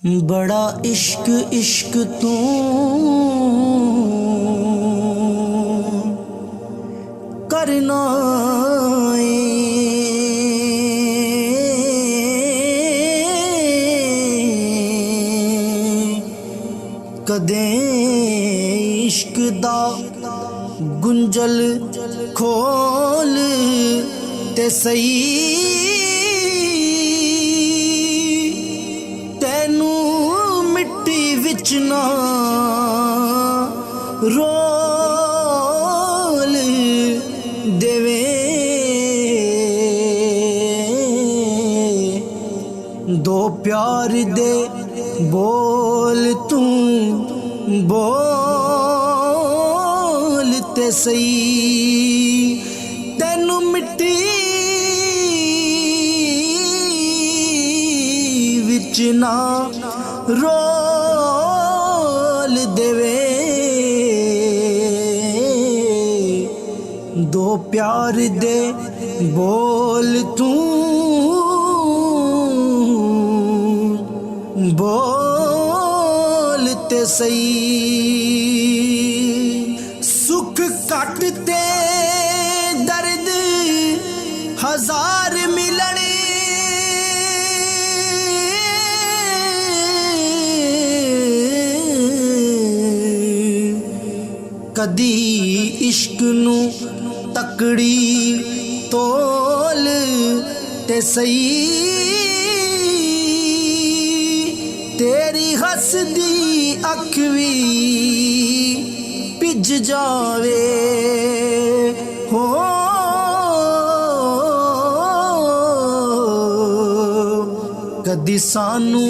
बड़ा इश्क इश्क तू करना कदे इश्क दा गुंजल खोल ते सही तैनू मिट्टी विच ना रोल देवे दो प्यार दे बोल तू बोल ते सही तैनू मिट्टी विच ना रोल देवे दो प्यार दे बोल तू बोल ते सही सुख घट ते दर्द हजार मिलने कदी इश्क नू तकड़ी तोल ते सही तेरी हसदी अख भी भिज जावे हो कदी सानू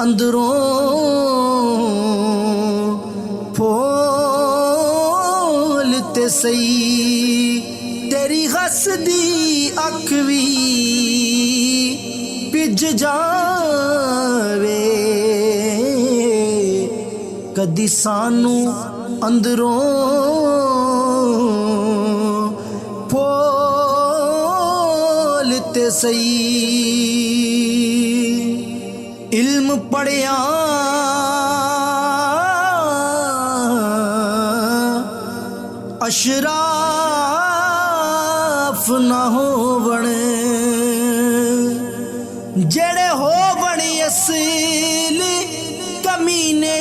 अंदरों फोल ते सही तेरी हसदी अख भी भिज जावे कदी सानू अंदरों फोल ते सही इल्म पढ़िया अशराफ ना होवण जेड़े होवण असल कमीने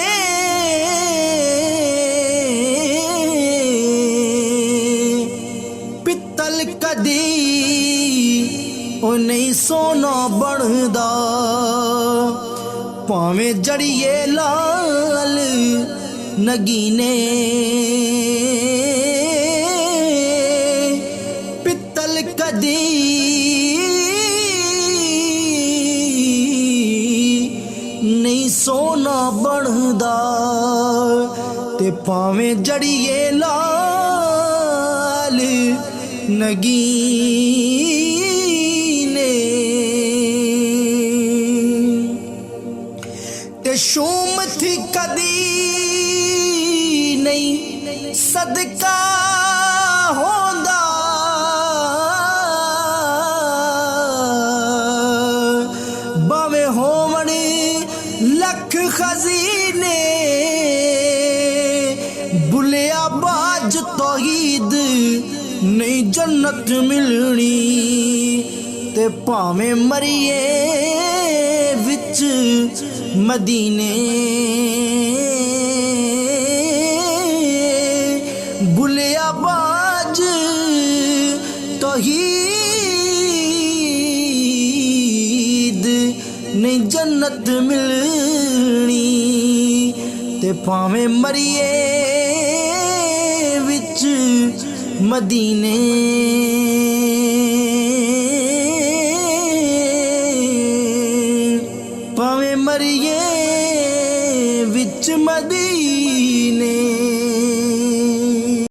पित्तल कदी ओ नहीं सोना बनदा भावें जड़िए लाल नगीने पित्तल कदी नहीं सोना बनदा ते भावें जड़िए लाल नगीने ते शूम थी कदी नहीं सदका होंदा बावे होवण लख खजीने बुलिया बाज तौहीद नहीं जन्नत मिलनी ते भावें मरिए विच मदीने बुलिया बाज तौहीद नहीं जन्नत मिलनी ते भावें मरिए विच मदीने